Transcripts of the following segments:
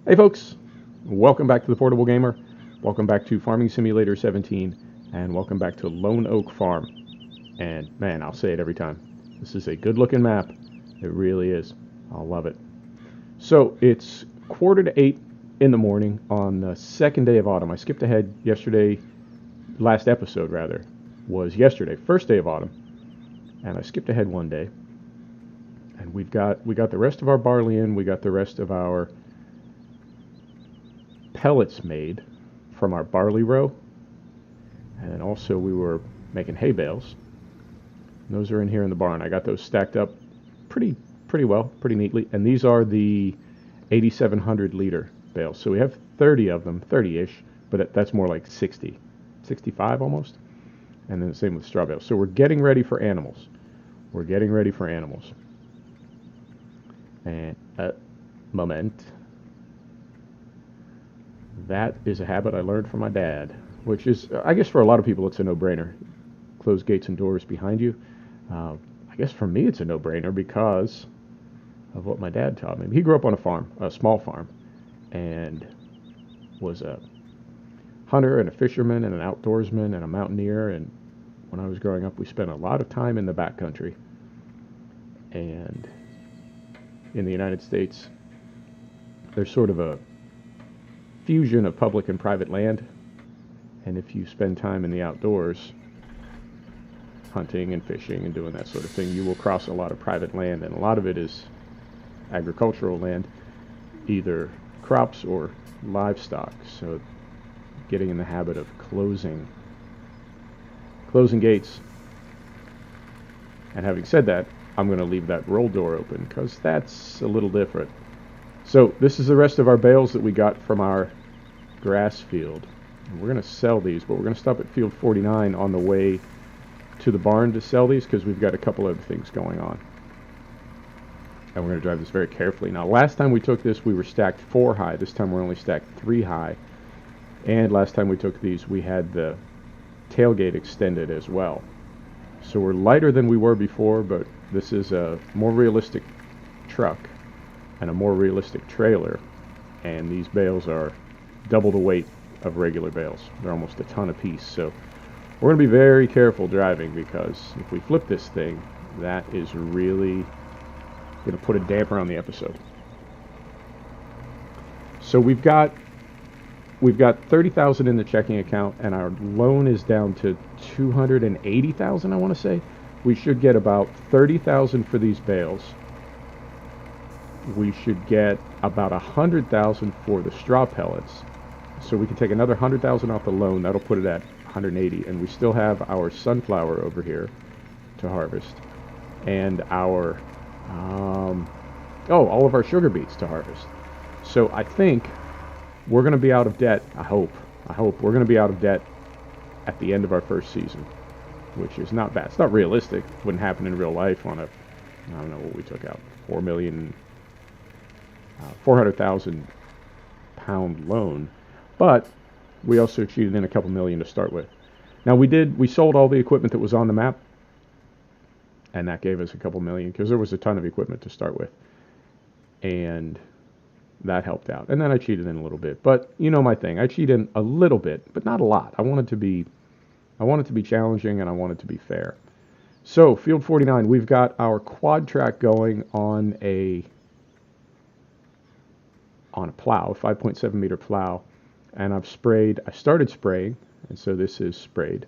Hey folks, welcome back to the Portable Gamer, welcome back to Farming Simulator 17, and welcome back to Lone Oak Farm. And man, I'll say it every time, this is a good looking map, it really is, I'll love it. So it's 7:45 in the morning on the second day of autumn. I skipped ahead yesterday, last episode rather, was yesterday, first day of autumn, and I skipped ahead one day. And we got the rest of our barley in, we got the rest of our pellets made from our barley row, and then also we were making hay bales. And those are in here in the barn. I got those stacked up pretty well, pretty neatly, and these are the 8,700 liter bales. So we have 30 of them, 30-ish, but that's more like 60, 65 almost. And then the same with straw bales. So we're getting ready for animals. We're getting ready for animals. And moment. That is a habit I learned from my dad, which is, I guess for a lot of people, it's a no-brainer. Close gates and doors behind you. I guess for me, it's a no-brainer because of what my dad taught me. He grew up on a farm, a small farm, and was a hunter and a fisherman and an outdoorsman and a mountaineer. And when I was growing up, we spent a lot of time in the backcountry. And in the United States, there's sort of a fusion of public and private land, and if you spend time in the outdoors hunting and fishing and doing that sort of thing, you will cross a lot of private land, and a lot of it is agricultural land, either crops or livestock. So getting in the habit of closing gates. And having said that, I'm going to leave that roll door open because that's a little different. So this is the rest of our bales that we got from our grass field. And we're going to sell these, but we're going to stop at field 49 on the way to the barn to sell these because we've got a couple other things going on. And we're going to drive this very carefully. Now, last time we took this, we were stacked 4 high. This time we're only stacked 3 high. And last time we took these, we had the tailgate extended as well. So we're lighter than we were before, but this is a more realistic truck and a more realistic trailer, and these bales are double the weight of regular bales. They're almost a ton apiece, so we're going to be very careful driving because if we flip this thing, that is really going to put a damper on the episode. So we've got 30,000 in the checking account, and our loan is down to 280,000, I want to say. We should get about 30,000 for these bales. We should get about 100,000 for the straw pellets. So we can take another 100,000 off the loan. That'll put it at 180. And we still have our sunflower over here to harvest. And our, all of our sugar beets to harvest. So I think we're going to be out of debt. I hope we're going to be out of debt at the end of our first season, which is not bad. It's not realistic. It wouldn't happen in real life on a, I don't know what we took out, 400,000 pound loan, but we also cheated in a couple million to start with. Now we sold all the equipment that was on the map, and that gave us a couple million because there was a ton of equipment to start with, and that helped out. And then I cheated in a little bit, but you know my thing. I cheat in a little bit, but not a lot. I want it to be challenging, and I want it to be fair. So field 49, we've got our quad track going on a plow, 5.7 meter plow, and I started spraying, and so this is sprayed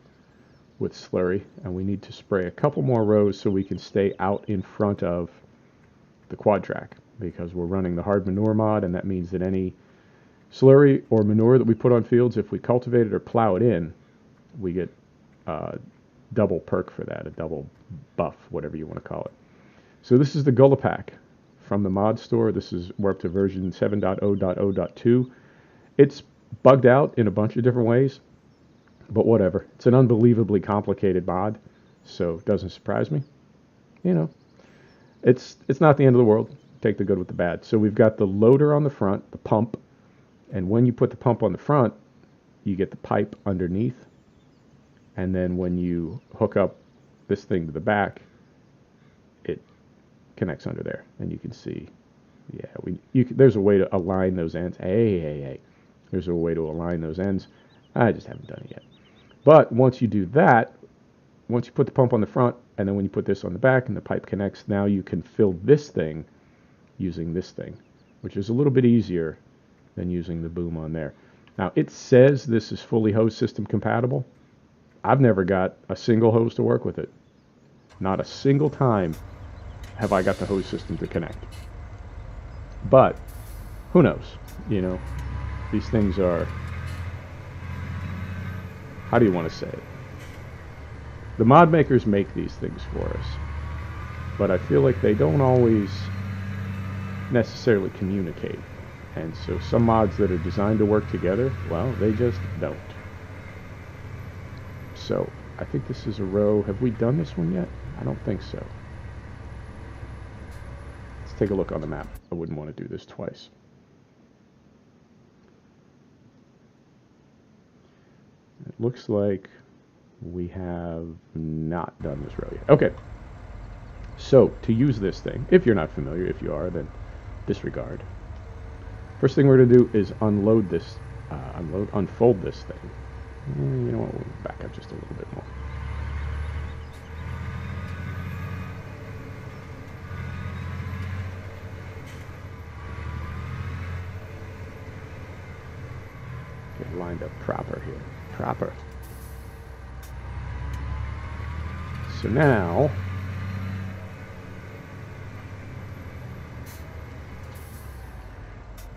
with slurry, and we need to spray a couple more rows so we can stay out in front of the quad track because we're running the hard manure mod, and that means that any slurry or manure that we put on fields, if we cultivate it or plow it in, we get double perk for that, a double buff, whatever you want to call it. So this is the Gullipack from the mod store. We're up to version 7.0.0.2. It's bugged out in a bunch of different ways, but whatever. It's an unbelievably complicated mod, so it doesn't surprise me. You know, it's not the end of the world. Take the good with the bad. So we've got the loader on the front, the pump, and when you put the pump on the front, you get the pipe underneath, and then when you hook up this thing to the back, it connects under there, and you can see Yeah, there's a way to align those ends. Hey. There's a way to align those ends. I just haven't done it yet. But once you do that, once you put the pump on the front, and then when you put this on the back and the pipe connects, now you can fill this thing using this thing, which is a little bit easier than using the boom on there. Now, it says this is fully hose system compatible. I've never got a single hose to work with it. Not a single time have I got the hose system to connect. But who knows? You know, these things are, how do you want to say it? The mod makers make these things for us, but I feel like they don't always necessarily communicate. And so some mods that are designed to work together, well, they just don't. So I think this is a row. Have we done this one yet? I don't think so. Let's take a look on the map. I wouldn't want to do this twice. It looks like we have not done this row yet. Okay. So to use this thing, if you're not familiar, if you are, then disregard. First thing we're going to do is unload this, unfold this thing. You know what, we'll back up just a little bit more. Get lined up proper here. Proper. So now,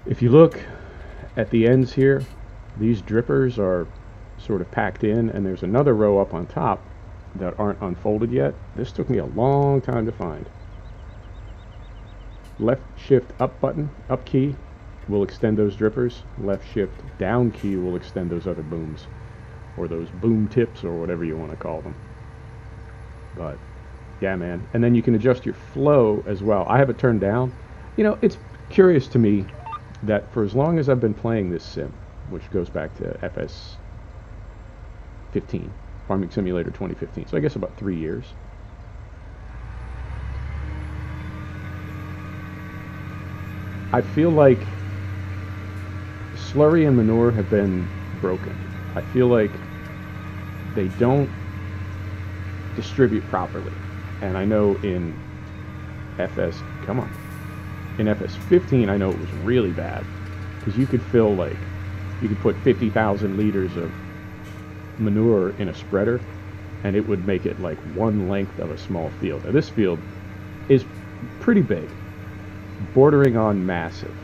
if you look at the ends here, these drippers are sort of packed in, and there's another row up on top that aren't unfolded yet. This took me a long time to find. Left shift up button, up key, will extend those drippers. Left shift down key will extend those other booms, or those boom tips, or whatever you want to call them. But yeah, man. And then you can adjust your flow as well. I have it turned down. You know, it's curious to me that for as long as I've been playing this sim, which goes back to FS 15, Farming Simulator 2015, so I guess about 3 years. I feel like slurry and manure have been broken. I feel like they don't distribute properly. And I know in FS, come on, in FS 15 I know it was really bad, because you could fill, like, you could put 50,000 liters of manure in a spreader and it would make it like one length of a small field. Now this field is pretty big, bordering on massive.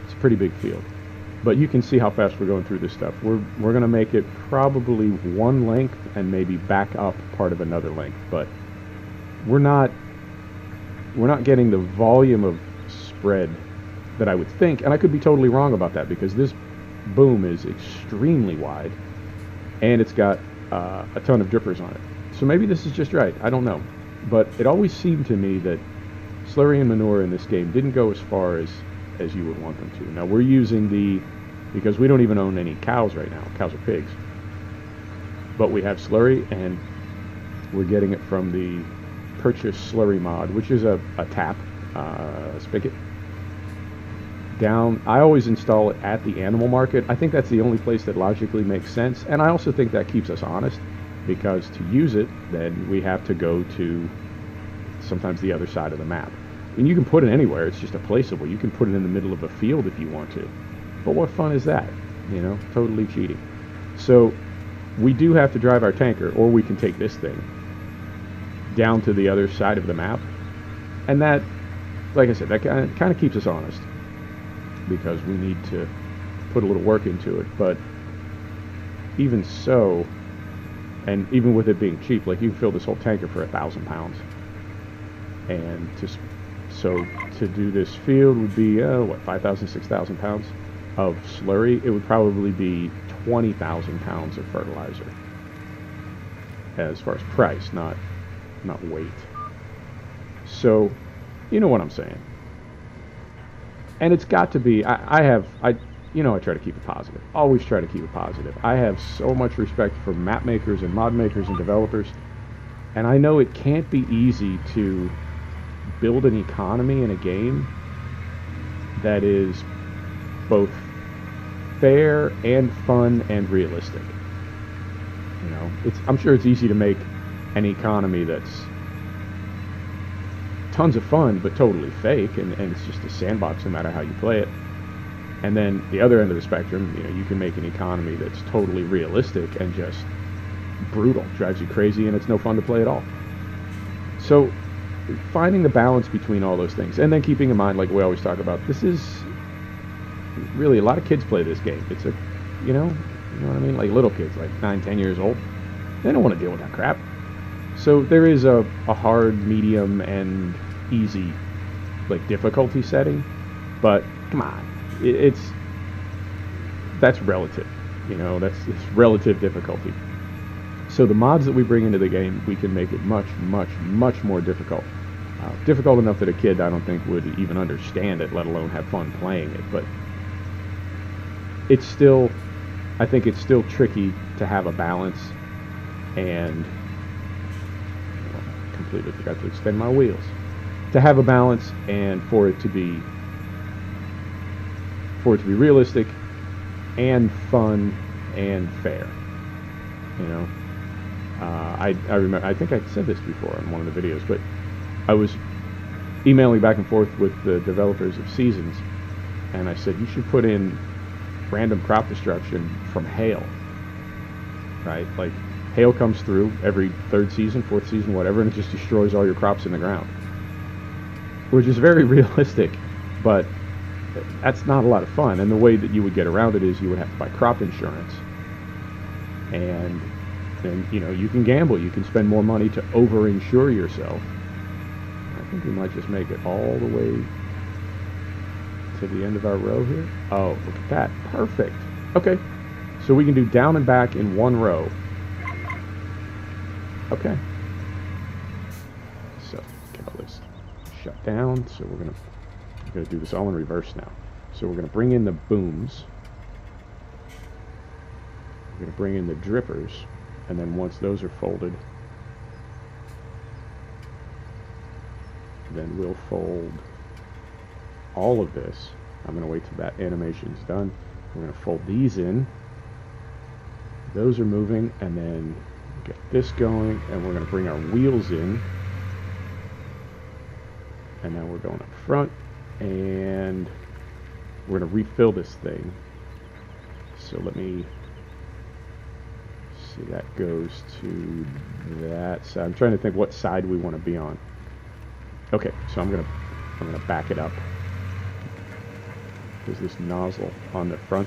It's a pretty big field, but you can see how fast we're going through this stuff. We're going to make it probably one length and maybe back up part of another length, but we're not getting the volume of spread that I would think, and I could be totally wrong about that, because this boom is extremely wide and it's got a ton of drippers on it. So maybe this is just right, I don't know. But it always seemed to me that slurry and manure in this game didn't go as far as you would want them to. Now we're using because we don't even own any cows right now, cows or pigs, but we have slurry, and we're getting it from the purchase slurry mod, which is a tap spigot. Down, I always install it at the animal market. I think that's the only place that logically makes sense, and I also think that keeps us honest, because to use it, then we have to go to sometimes the other side of the map. I mean, you can put it anywhere, it's just a placeable. You can put it in the middle of a field if you want to, but what fun is that? You know, totally cheating. So we do have to drive our tanker, or we can take this thing down to the other side of the map, and that, like I said, that kind of keeps us honest, because we need to put a little work into it. But even so, and even with it being cheap, like, you can fill this whole tanker for 1,000 pounds, and so to do this field would be what, 5,000, 6,000 pounds of slurry. It would probably be 20,000 pounds of fertilizer, as far as price, not weight. So you know what I'm saying. And it's got to be, I try to keep it positive. Always try to keep it positive. I have so much respect for map makers and mod makers and developers, and I know it can't be easy to build an economy in a game that is both fair and fun and realistic. You know, I'm sure it's easy to make an economy that's tons of fun but totally fake, and it's just a sandbox no matter how you play it. And then the other end of the spectrum, you know, you can make an economy that's totally realistic and just brutal, drives you crazy, and it's no fun to play at all. So finding the balance between all those things, and then keeping in mind, like we always talk about, this is really, a lot of kids play this game. It's a, you know what I mean? Like little kids, like 9, 10 years old. They don't want to deal with that crap. So there is a hard, medium, and easy, like, difficulty setting. But come on, that's relative. You know, it's relative difficulty. So the mods that we bring into the game, we can make it much, much, much more difficult. Difficult enough that a kid, I don't think, would even understand it, let alone have fun playing it. But it's still, I think it's still tricky to have a balance, and completely forgot to extend my wheels. To have a balance and for it to be realistic and fun and fair. You know, I remember, I think I said this before in one of the videos, but I was emailing back and forth with the developers of Seasons, and I said, you should put in random crop destruction from hail, right? Like, hail comes through every 3rd season, 4th season, whatever, and it just destroys all your crops in the ground. Which is very realistic, but that's not a lot of fun. And the way that you would get around it is you would have to buy crop insurance. And you know, you can gamble. You can spend more money to over-insure yourself. I think we might just make it all the way to the end of our row here. Oh, look at that. Perfect. Okay. So we can do down and back in one row. Okay. So, get all this shut down. So we're gonna do this all in reverse now. So we're gonna bring in the booms. We're gonna bring in the drippers, and then once those are folded, then we'll fold all of this. I'm gonna wait till that animation's done. We're gonna fold these in. Those are moving, and then get this going, and we're gonna bring our wheels in. And now we're going up front, and we're gonna refill this thing. So let me see, that goes to that side. I'm trying to think what side we want to be on. Okay, so I'm gonna back it up. There's this nozzle on the front,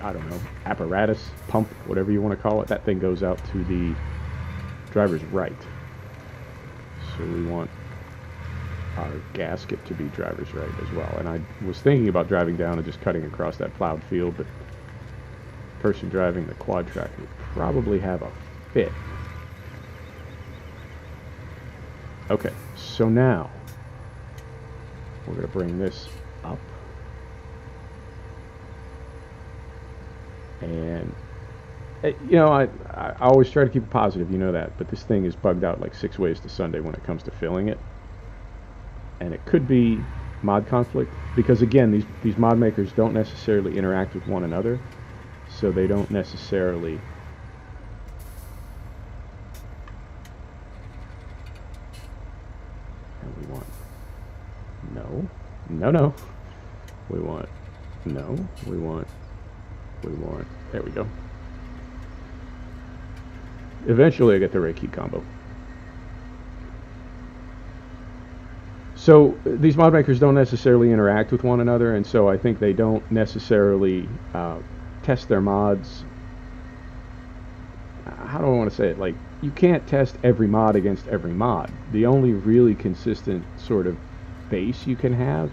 I don't know, apparatus, pump, whatever you want to call it. That thing goes out to the driver's right. So we want our gasket to be driver's right as well. And I was thinking about driving down and just cutting across that plowed field, but the person driving the quad track would probably have a fit. Okay, so now we're going to bring this up. And, you know, I always try to keep it positive, you know that, but this thing is bugged out like 6 ways to Sunday when it comes to filling it. And it could be mod conflict, because again, these mod makers don't necessarily interact with one another, so they don't necessarily we want no. We want no. We want there we go. Eventually I get the right key combo. So these mod makers don't necessarily interact with one another, and so I think they don't necessarily test their mods. How do I want to say it? Like, you can't test every mod against every mod. The only really consistent sort of base you can have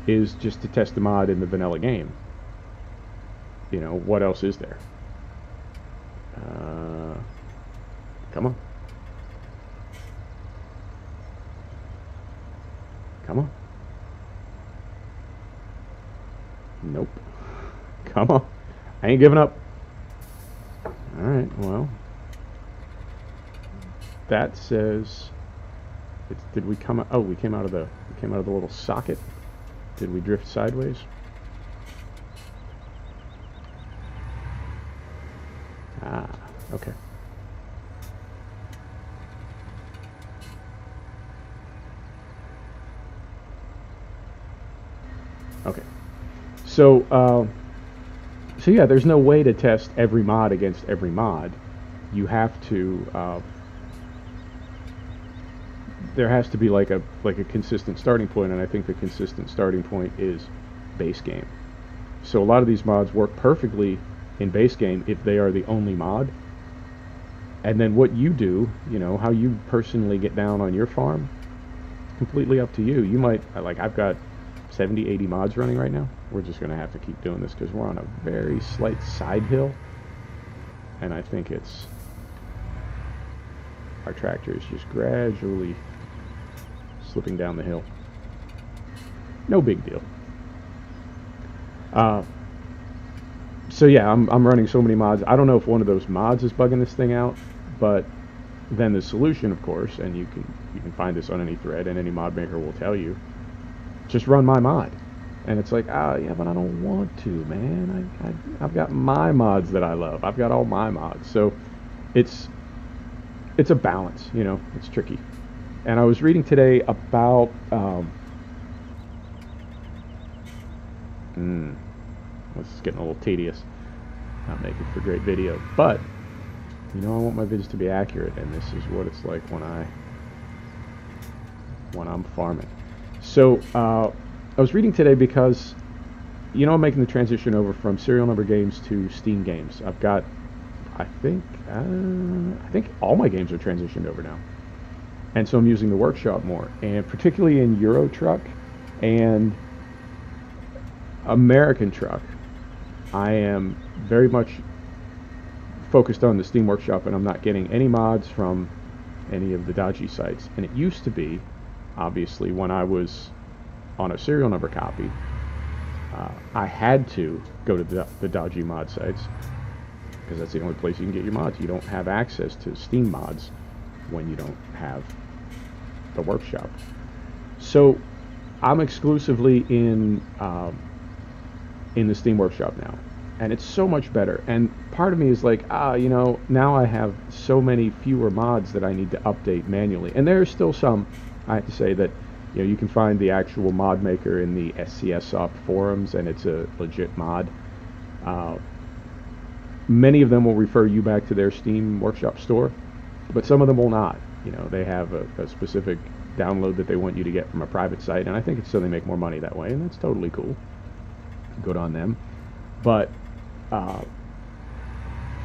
is just to test the mod in the vanilla game. You know, what else is there? Come on. Come on. Nope. Come on. I ain't giving up. Alright, well. That says... did we come out... Oh, we came out of the little socket. Did we drift sideways? Ah, okay. Okay. So, so yeah, there's no way to test every mod against every mod. You have to, there has to be like a consistent starting point, and I think the consistent starting point is base game. So a lot of these mods work perfectly in base game if they are the only mod. And then what you do, you know, how you personally get down on your farm, completely up to you. You might, like, I've got 70, 80 mods running right now. We're just going to have to keep doing this because we're on a very slight side hill. And I think it's, our tractor is just gradually slipping down the hill. No big deal. So yeah, I'm running so many mods. I don't know if one of those mods is bugging this thing out, but then the solution, of course, and you can find this on any thread, and any mod maker will tell you, just run my mod. And it's like, yeah, but I don't want to, man. I've got my mods that I love. I've got all my mods. So it's a balance, you know. It's tricky. And I was reading today about this is getting a little tedious. Not making for great video, but you know, I want my vids to be accurate, and this is what it's like when I'm farming. So I was reading today because, you know, I'm making the transition over from serial number games to Steam games. I've got, I think all my games are transitioned over now, and so I'm using the workshop more, and particularly in Euro Truck and American Truck, I am very much focused on the Steam Workshop, and I'm not getting any mods from any of the dodgy sites. And it used to be, obviously, when I was on a serial number copy, I had to go to the dodgy mod sites, because that's the only place you can get your mods. You don't have access to Steam mods when you don't have the workshop. So I'm exclusively in the Steam Workshop now, and it's so much better. And part of me is like, you know, now I have so many fewer mods that I need to update manually. And there are still some, I have to say, that, you know, you can find the actual mod maker in the SCS Soft forums, and it's a legit mod. Many of them will refer you back to their Steam Workshop store, but some of them will not. You know, they have a specific download that they want you to get from a private site, and I think it's so they make more money that way, and that's totally cool. Good on them. But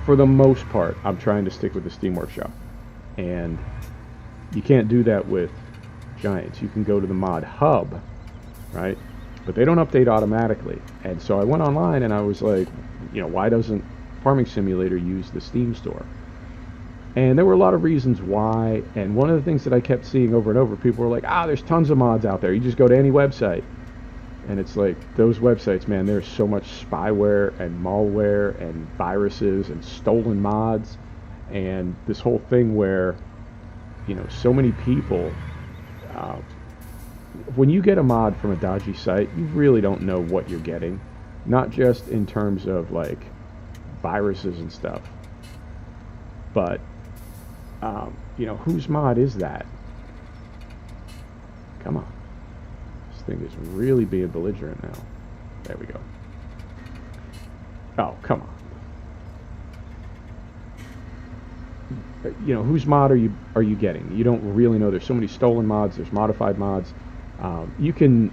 for the most part, I'm trying to stick with the Steam Workshop, and you can't do that with Giants. You can go to the mod hub, right? But they don't update automatically. And so I went online and I was like, you know, why doesn't Farming Simulator use the Steam store? And there were a lot of reasons why, and one of the things that I kept seeing over and over, people were like, there's tons of mods out there, you just go to any website. And it's like, those websites, man, there's so much spyware and malware and viruses and stolen mods, and this whole thing where, you know, so many people, when you get a mod from a dodgy site, you really don't know what you're getting. Not just in terms of, like, viruses and stuff, but, you know, whose mod is that? Come on. This thing is really being belligerent now. There we go. Oh, come on. You know, whose mod are you getting? You don't really know. There's so many stolen mods. There's modified mods. You can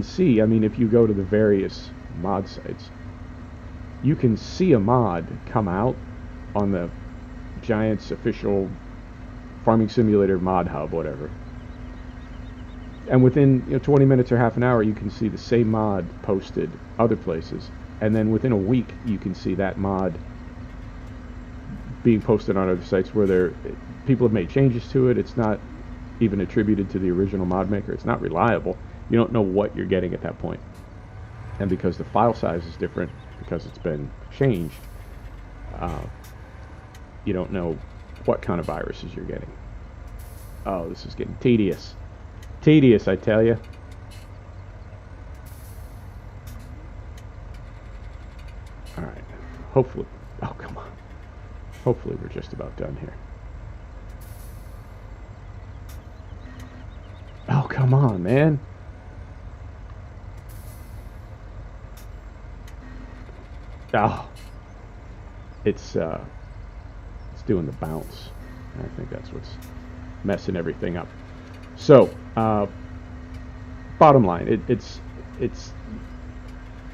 see. I mean, if you go to the various mod sites, you can see a mod come out on the Giants official Farming Simulator mod hub, whatever. And within 20 minutes or half an hour, you can see the same mod posted other places. And then within a week, you can see that mod being posted on other sites where people have made changes to it. It's not even attributed to the original mod maker. It's not reliable. You don't know what you're getting at that point. And because the file size is different, because it's been changed, you don't know what kind of viruses you're getting. Oh, this is getting tedious. Tedious, I tell you. Hopefully. Oh, come on. Hopefully we're just about done here. Oh, come on, man. Oh. It's doing the bounce. I think that's what's messing everything up. So, bottom line, it's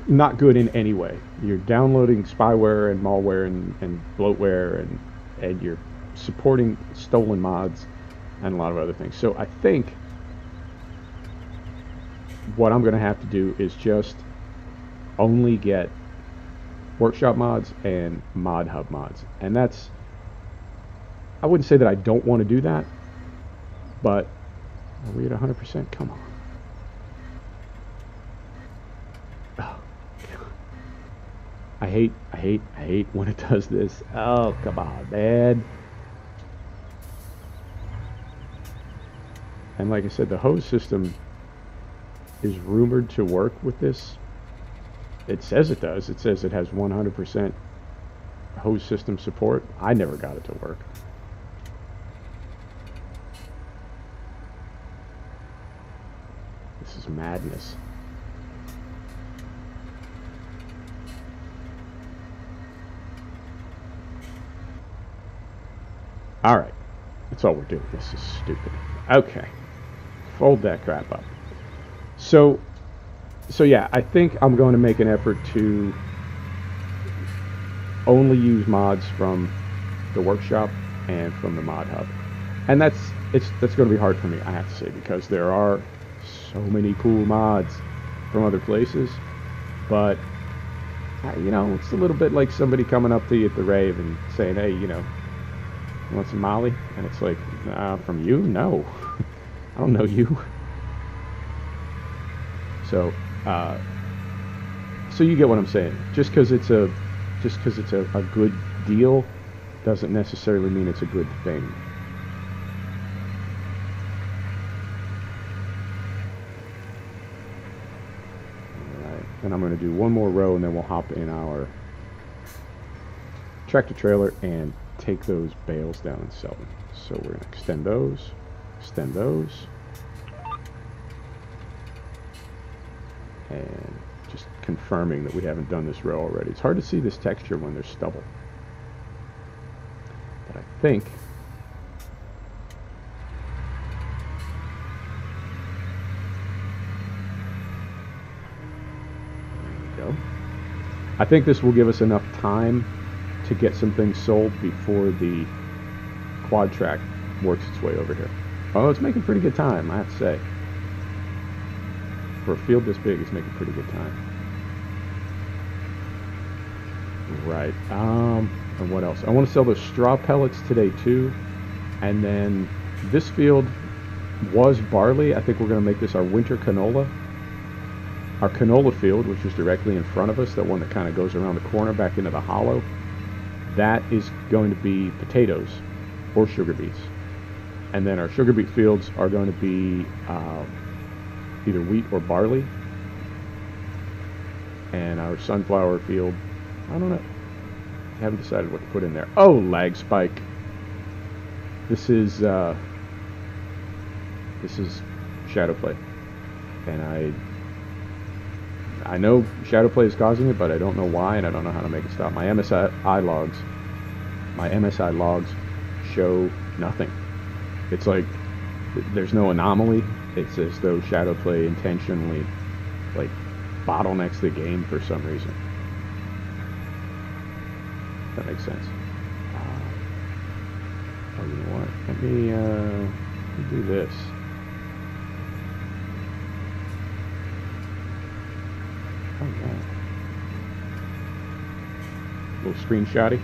not good in any way. You're downloading spyware and malware and bloatware, and you're supporting stolen mods and a lot of other things. So I think what I'm going to have to do is just only get workshop mods and mod hub mods. And that's, I wouldn't say that I don't want to do that, but are we at 100%? Come on. Oh, God. I hate when it does this. Oh, come on, man. And like I said, the hose system is rumored to work with this. It says it does. It says it has 100% hose system support. I never got it to work. This is madness. All right. That's all we're doing. This is stupid. Okay. Fold that crap up. So yeah, I think I'm going to make an effort to only use mods from the workshop and from the mod hub. And that's going to be hard for me, I have to say, because there are so many cool mods from other places. But you know, it's a little bit like somebody coming up to you at the rave and saying, "Hey, you know, you want some Molly?" And it's like, from you? No. I don't know you. So you get what I'm saying. Just because it's a good deal doesn't necessarily mean it's a good thing. All right, and I'm going to do one more row, and then we'll hop in our tractor trailer and take those bales down and sell them. So we're going to extend those, and just confirming that we haven't done this row already. It's hard to see this texture when there's stubble, but I think there we go. I think this will give us enough time to get some things sold before the quad track works its way over here. Oh, it's making pretty good time, I have to say. For a field this big, it's making pretty good time. Right. And what else? I want to sell those straw pellets today too. And then this field was barley. I think we're going to make this our winter canola. Our canola field, which is directly in front of us, that one that kind of goes around the corner back into the hollow, that is going to be potatoes or sugar beets. And then our sugar beet fields are going to be either wheat or barley. And our sunflower field, I don't know. I haven't decided what to put in there. Oh, lag spike. This is shadow play. And I know shadow play is causing it, but I don't know why, and I don't know how to make it stop. My MSI logs show nothing. It's like there's no anomaly. It's as though shadow play intentionally like bottlenecks the game for some reason. That makes sense. Oh, you know what? Let me do this. Oh yeah. Little screenshotty.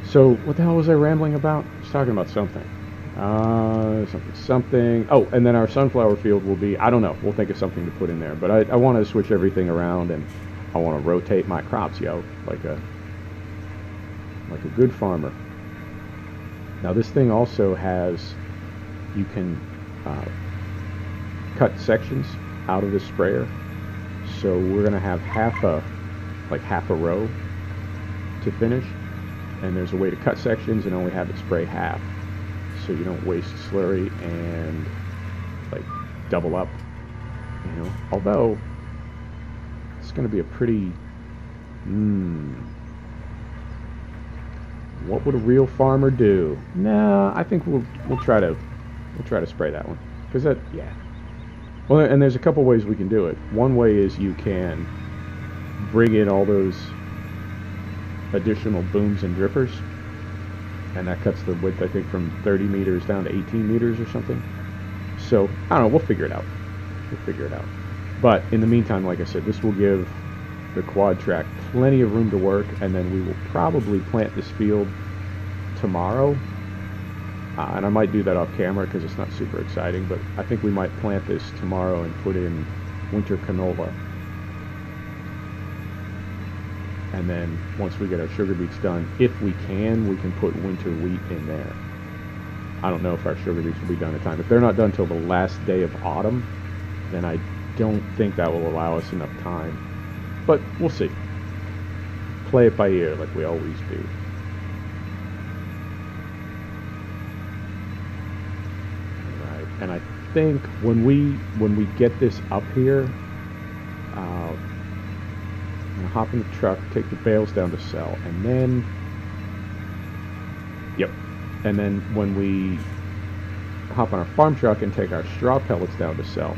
So what the hell was I rambling about? I was talking about something. Something. Oh, and then our sunflower field will be, I don't know, we'll think of something to put in there. But I want to switch everything around, and I want to rotate my crops, like a good farmer. Now this thing also has, you can cut sections out of the sprayer. So we're gonna have half a row to finish, and there's a way to cut sections and only have it spray half, so you don't waste slurry and like double up, you know. Although it's gonna be a pretty what would a real farmer do? Nah, I think we'll try to spray that one, because that, yeah. Well, and there's a couple ways we can do it. One way is you can bring in all those additional booms and drippers, and that cuts the width, I think, from 30 meters down to 18 meters or something. So I don't know, we'll figure it out. But in the meantime, like I said, this will give the quad track plenty of room to work, and then we will probably plant this field tomorrow. And I might do that off camera because it's not super exciting, but I think we might plant this tomorrow and put in winter canola. And then once we get our sugar beets done, if we can put winter wheat in there. I don't know if our sugar beets will be done in time. If they're not done till the last day of autumn, then I don't think that will allow us enough time. But we'll see. Play it by ear like we always do. Right, and I think when we get this up here, I'm gonna hop in the truck, take the bales down to sell, and then, and then when we hop on our farm truck and take our straw pellets down to sell,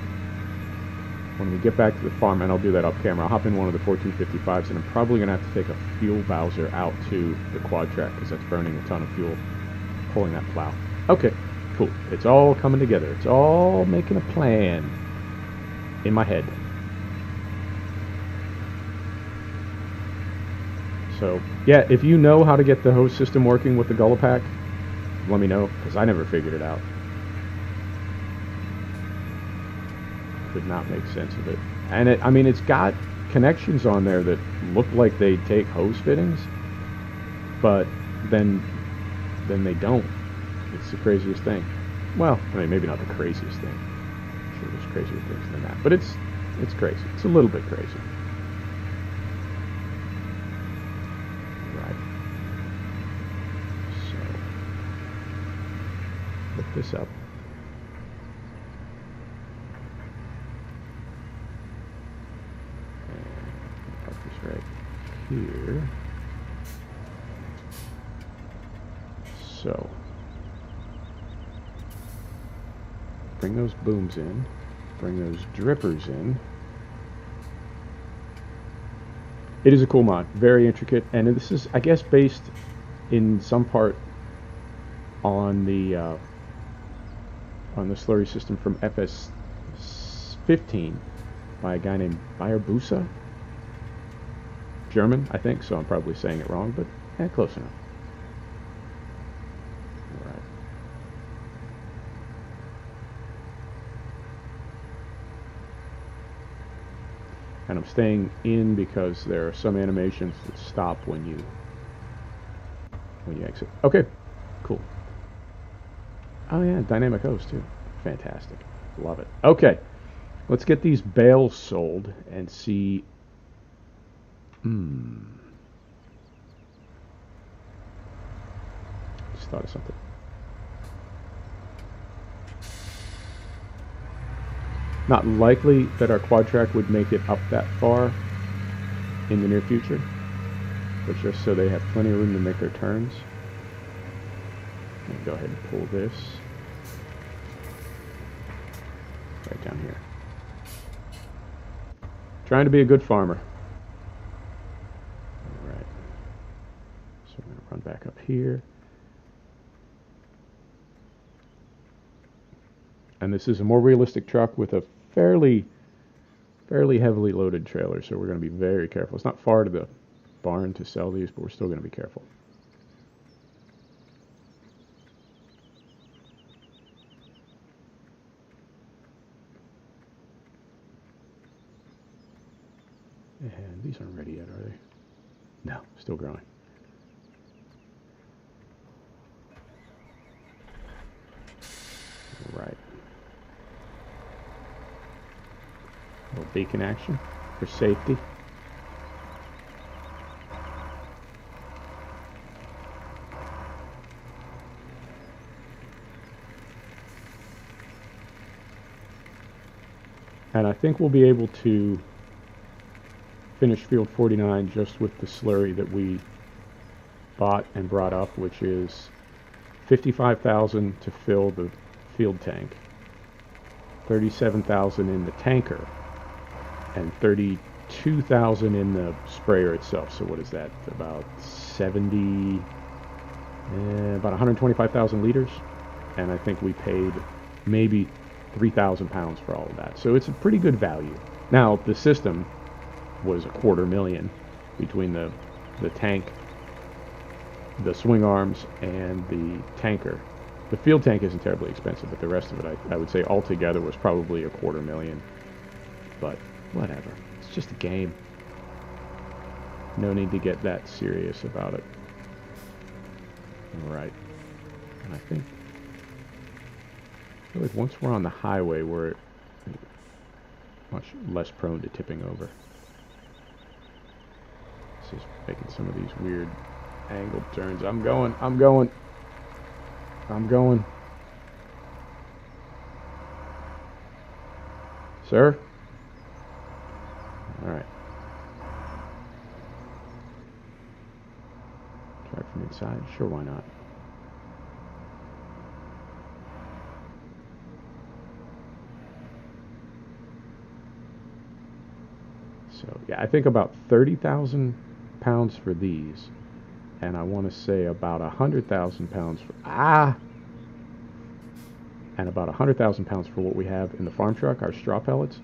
when we get back to the farm, and I'll do that off camera, I'll hop in one of the 4255s, and I'm probably going to have to take a fuel bowser out to the quad track, because that's burning a ton of fuel pulling that plow. Okay, cool. It's all coming together. It's all making a plan in my head. So, yeah, if you know how to get the hose system working with the Gullipack, let me know, because I never figured it out. Could not make sense of it. And I mean, it's got connections on there that look like they take hose fittings, but then they don't. It's the craziest thing. Well, I mean, maybe not the craziest thing. I'm sure there's crazier things than that, but it's crazy. It's a little bit crazy. Right. So, look this up. Right here. So, bring those booms in, bring those drippers in. It is a cool mod, very intricate, and this is, I guess, based in some part on the slurry system from FS15 by a guy named Busa. German, I think, so I'm probably saying it wrong, but close enough. All right. And I'm staying in because there are some animations that stop when you exit. Okay, cool. Oh yeah, dynamic host too. Fantastic. Love it. Okay, let's get these bales sold and see. Just thought of something. Not likely that our quad track would make it up that far in the near future, but just so they have plenty of room to make their turns. I'm gonna go ahead and pull this right down here. Trying to be a good farmer. Alright. So we're gonna run back up here. And this is a more realistic truck with a fairly heavily loaded trailer, so we're going to be very careful. It's not far to the barn to sell these, but we're still going to be careful. And these aren't ready yet, are they? No, still growing. All right. A little bacon action. for safety. And I think we'll be able to finish Field 49 just with the slurry that we bought and brought up, which is 55,000 to fill the field tank, 37,000 in the tanker, and 32,000 in the sprayer itself. So what is that? About 125,000 liters. And I think we paid maybe 3,000 pounds for all of that. So it's a pretty good value. Now, the system was $250,000 between the tank, the swing arms, and the tanker. The field tank isn't terribly expensive, but the rest of it, I would say altogether was probably $250,000. But whatever. It's just a game. No need to get that serious about it. Alright. And I feel like once we're on the highway, we're much less prone to tipping over. This is making some of these weird angled turns. I'm going. Sir? Alright. Try it from inside? Sure, why not? So, yeah, I think about 30,000 pounds for these. And I want to say about 100,000 pounds for... And about 100,000 pounds for what we have in the farm truck, our straw pellets.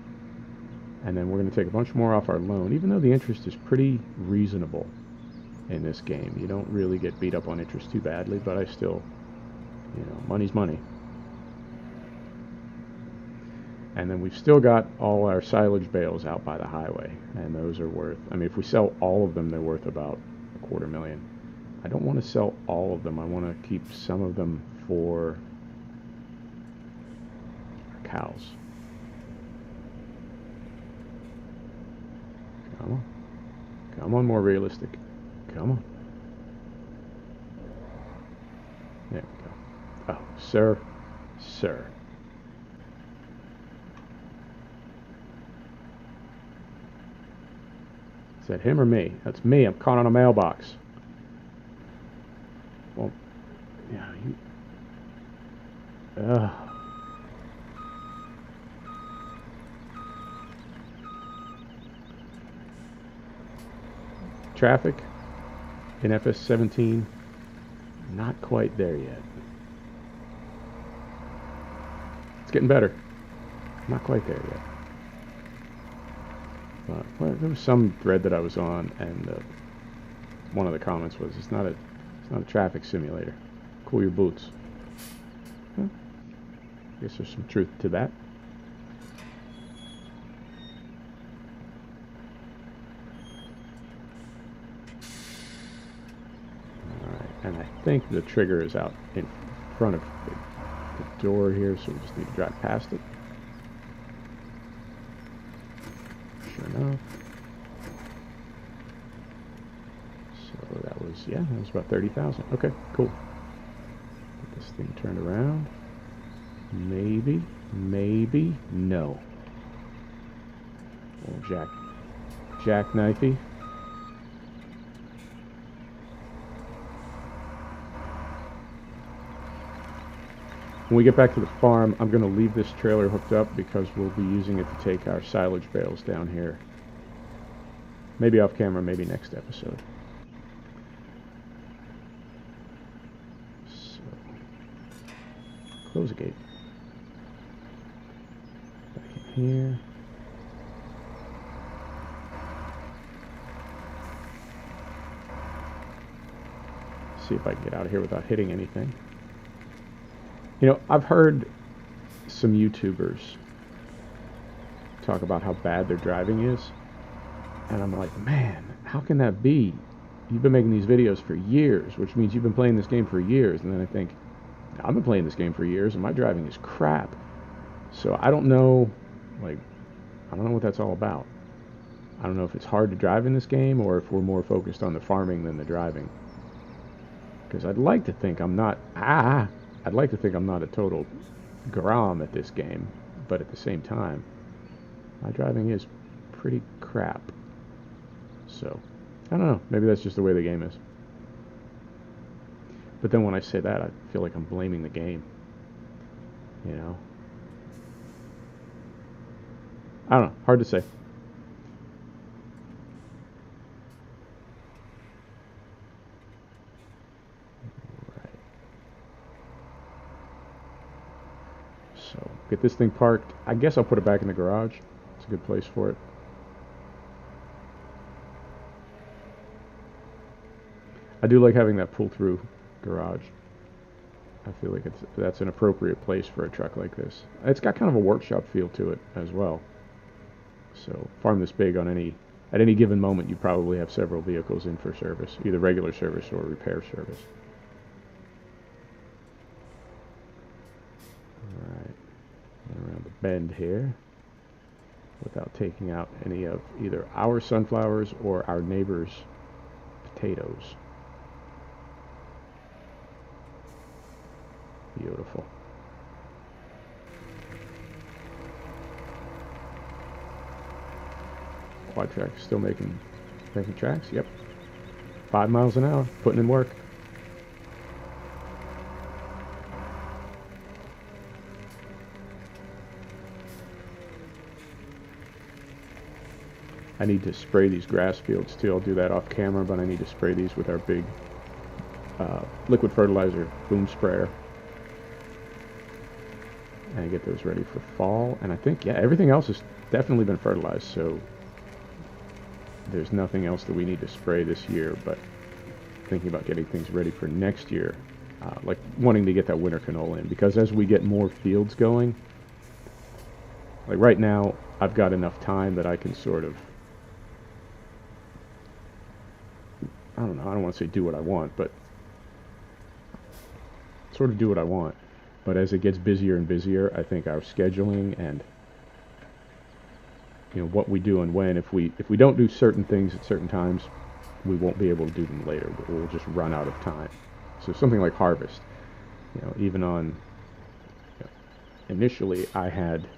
And then we're going to take a bunch more off our loan, even though the interest is pretty reasonable in this game. You don't really get beat up on interest too badly, but I still, money's money. And then we've still got all our silage bales out by the highway, and those are worth, if we sell all of them, they're worth about $250,000. I don't want to sell all of them. I want to keep some of them for our cows. Come on. Come on, more realistic. Come on. There we go. Oh, sir. Sir. Is that him or me? That's me. I'm caught on a mailbox. Well, yeah, Traffic in FS17, not quite there yet. It's getting better. Not quite there yet. But well, there was some thread that I was on, and one of the comments was, "It's not a traffic simulator. Cool your boots." Well, I guess there's some truth to that. And I think the trigger is out in front of the door here, so we just need to drive past it. Sure enough. So that was about 30,000. Okay, cool. Get this thing turned around. Maybe, no. Oh, jackknifey. When we get back to the farm, I'm going to leave this trailer hooked up because we'll be using it to take our silage bales down here. Maybe off camera, maybe next episode. So, close the gate. Back in here. See if I can get out of here without hitting anything. I've heard some YouTubers talk about how bad their driving is, and I'm like, man, how can that be? You've been making these videos for years, which means you've been playing this game for years. And then I think, I've been playing this game for years, and my driving is crap. So I don't know what that's all about. I don't know if it's hard to drive in this game or if we're more focused on the farming than the driving. Because I'd like to think I'm not... I'd like to think I'm not a total Grom at this game. But at the same time, my driving is pretty crap. So, I don't know. Maybe that's just the way the game is. But then when I say that, I feel like I'm blaming the game. You know? I don't know. Hard to say. Right. So, get this thing parked. I guess I'll put it back in the garage. It's a good place for it. I do like having that pull-through garage. I feel like that's an appropriate place for a truck like this. It's got kind of a workshop feel to it as well. So farm this big at any given moment, you probably have several vehicles in for service, either regular service or repair service. All right, around the bend here, without taking out any of either our sunflowers or our neighbor's potatoes. Beautiful. Quad track still making tracks. Yep. 5 miles an hour, putting in work. I need to spray these grass fields too. I'll do that off camera, but I need to spray these with our big liquid fertilizer boom sprayer. And get those ready for fall. And I think, yeah, everything else has definitely been fertilized, so there's nothing else that we need to spray this year, but thinking about getting things ready for next year, like wanting to get that winter canola in, because as we get more fields going, like right now, I've got enough time that I can sort of, I don't know, I don't want to say do what I want, but sort of do what I want. But as it gets busier and busier, I think our scheduling and, you know, what we do and when, if we don't do certain things at certain times, we won't be able to do them later. We'll just run out of time. So something like harvest, you know, even on, you know, initially I had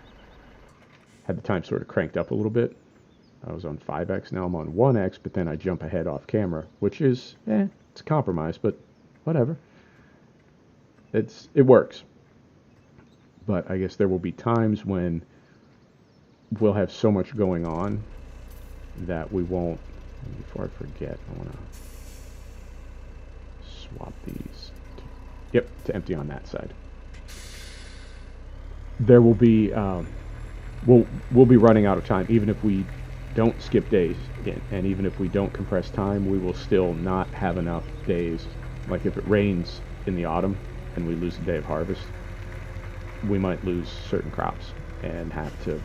the time sort of cranked up a little bit. I was on 5x, now I'm on 1x, but then I jump ahead off camera, which is, it's a compromise, but whatever. It works. But I guess there will be times when we'll have so much going on that we won't. Before I forget, I want to swap these. To empty on that side. There will be, we'll be running out of time, even if we don't skip days, and even if we don't compress time, we will still not have enough days. Like if it rains in the autumn and we lose a day of harvest, we might lose certain crops and have to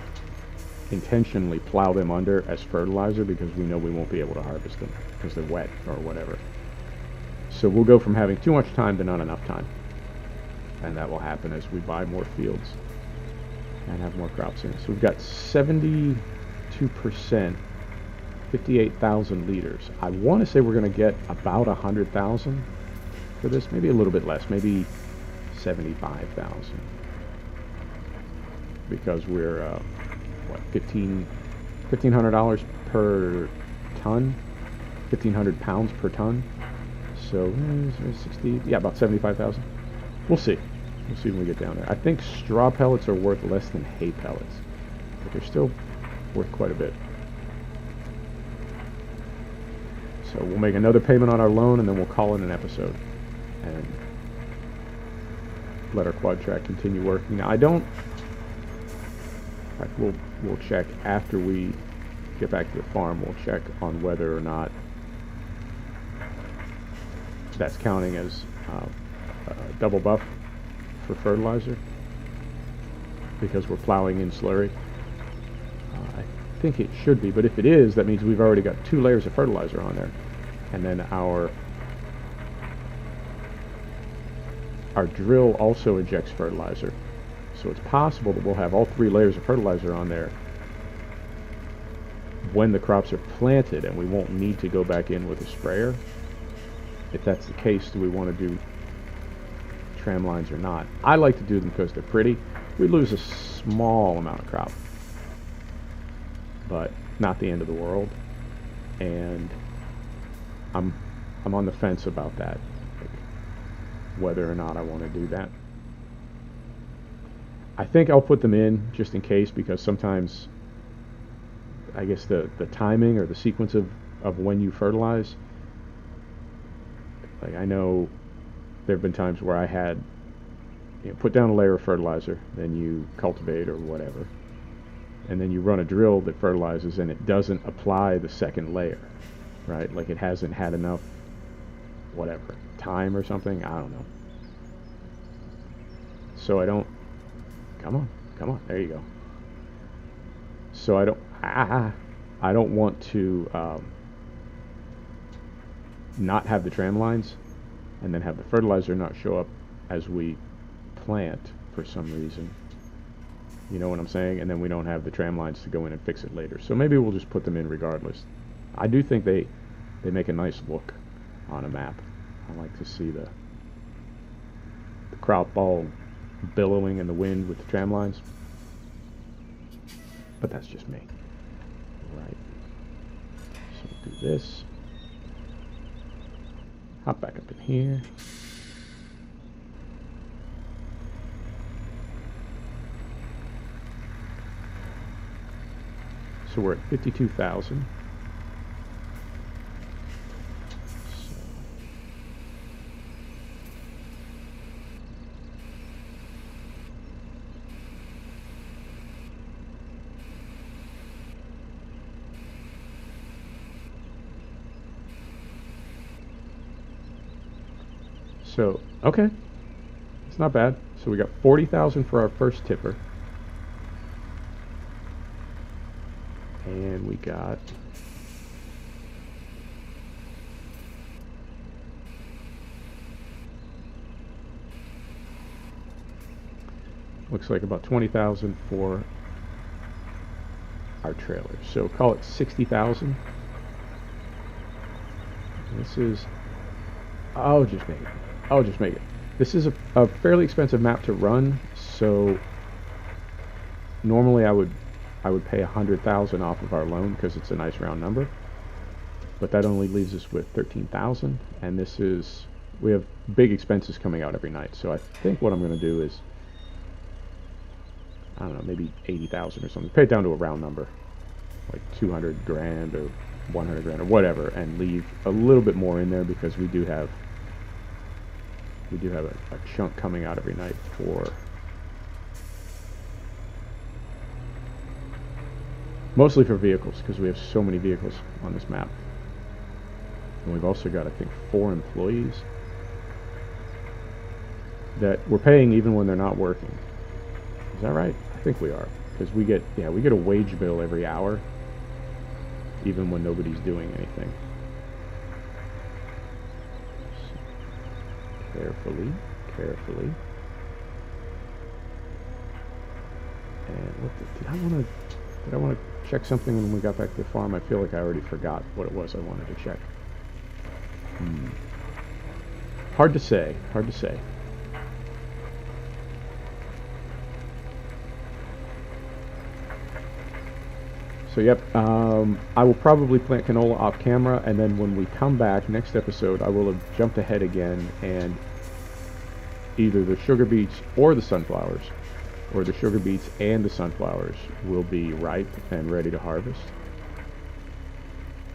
intentionally plow them under as fertilizer because we know we won't be able to harvest them because they're wet or whatever. So we'll go from having too much time to not enough time. And that will happen as we buy more fields and have more crops in. So we've got 72%, 58,000 liters. I want to say we're going to get about 100,000 for this, maybe a little bit less, maybe 75,000. Because we're, what, $1,500 per ton? 1,500 pounds per ton? So, 60, yeah, about 75,000. We'll see. We'll see when we get down there. I think straw pellets are worth less than hay pellets, but they're still worth quite a bit. So we'll make another payment on our loan, and then we'll call it an episode and let our quad track continue working. Now, I don't. In fact, we'll check after we get back to the farm. We'll check on whether or not that's counting as double buff for fertilizer because we're plowing in slurry. I think it should be, but if it is, that means we've already got 2 layers of fertilizer on there, and then our drill also ejects fertilizer. So it's possible that we'll have all 3 layers of fertilizer on there when the crops are planted, and we won't need to go back in with a sprayer. If that's the case, do we want to do tram lines or not? I like to do them because they're pretty. We lose a small amount of crop, but not the end of the world. And I'm on the fence about that, like, whether or not I want to do that. I think I'll put them in just in case, because sometimes I guess the timing or the sequence of when you fertilize, like, I know there have been times where I had, you know, put down a layer of fertilizer, then you cultivate or whatever, and then you run a drill that fertilizes and it doesn't apply the second layer, right? Like, it hasn't had enough, whatever, time or something, I don't know. So I don't, come on, there you go. So I don't want to not have the tram lines and then have the fertilizer not show up as we plant for some reason. You know what I'm saying? And then we don't have the tram lines to go in and fix it later. So maybe we'll just put them in regardless. I do think they make a nice look on a map. I like to see the crop all billowing in the wind with the tram lines. But that's just me. Right. So we'll do this. Hop back up in here. So we're at 52,000. So, okay, it's not bad. So we got 40,000 for our first tipper. And we got looks like about 20,000 for our trailer. So call it 60,000. This is, I'll just make it. This is a fairly expensive map to run, so normally I would pay 100,000 off of our loan because it's a nice round number, but that only leaves us with 13,000, and this is, we have big expenses coming out every night. So I think what I'm going to do is, I don't know, maybe 80,000 or something. Pay it down to a round number, like 200 grand or 100 grand or whatever, and leave a little bit more in there because we do have a chunk coming out every night for mostly for vehicles, because we have so many vehicles on this map. And we've also got, I think, 4 employees that we're paying even when they're not working. Is that right? I think we are, because we get a wage bill every hour, even when nobody's doing anything. Carefully. And what did I want to check something when we got back to the farm? I feel like I already forgot what it was I wanted to check. Hard to say. So yep, I will probably plant canola off camera, and then when we come back next episode, I will have jumped ahead again, and either the sugar beets or the sunflowers, or the sugar beets and the sunflowers will be ripe and ready to harvest.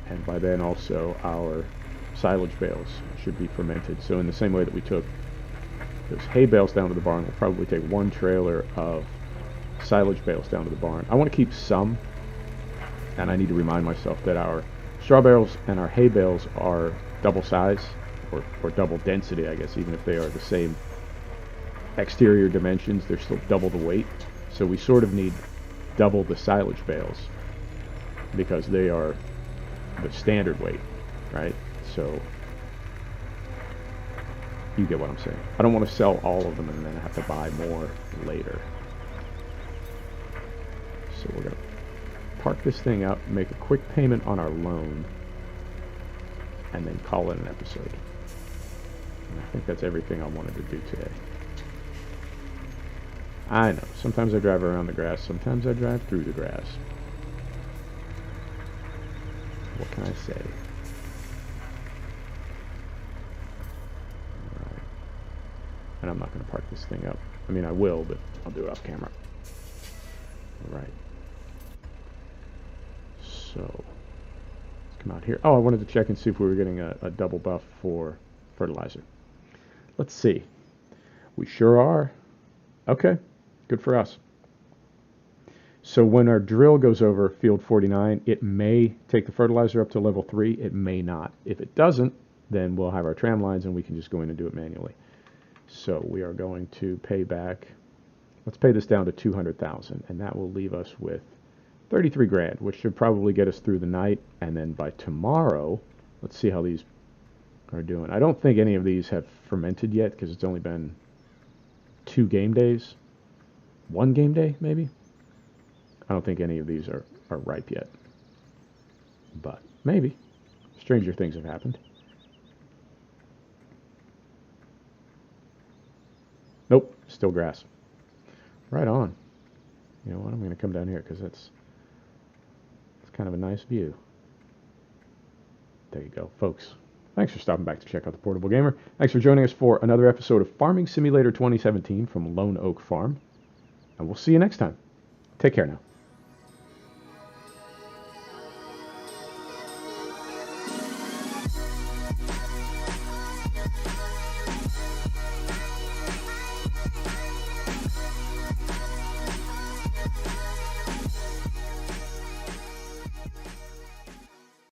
And by then also our silage bales should be fermented. So in the same way that we took those hay bales down to the barn, we'll probably take 1 trailer of silage bales down to the barn. I want to keep some, and I need to remind myself that our straw bales and our hay bales are double size, or double density, I guess, even if they are the same exterior dimensions, they're still double the weight. So we sort of need double the silage bales because they are the standard weight, right? So you get what I'm saying. I don't want to sell all of them and then have to buy more later. So we're going to park this thing up, make a quick payment on our loan, and then call it an episode. And I think that's everything I wanted to do today. I know, sometimes I drive around the grass, sometimes I drive through the grass. What can I say? Alright. And I'm not going to park this thing up. I mean, I will, but I'll do it off camera. Alright. So, let's come out here. Oh, I wanted to check and see if we were getting a double buff for fertilizer. Let's see. We sure are. Okay, good for us. So when our drill goes over field 49, it may take the fertilizer up to level 3. It may not. If it doesn't, then we'll have our tram lines and we can just go in and do it manually. So we are going to pay back. Let's pay this down to 200,000, and that will leave us with 33 grand, which should probably get us through the night. And then by tomorrow, let's see how these are doing. I don't think any of these have fermented yet because it's only been 2 game days. 1 game day, maybe? I don't think any of these are ripe yet. But maybe. Stranger things have happened. Nope, still grass. Right on. You know what, I'm going to come down here because it's kind of a nice view. There you go, folks. Thanks for stopping back to check out the Portable Gamer. Thanks for joining us for another episode of Farming Simulator 2017 from Lone Oak Farm. And we'll see you next time. Take care now.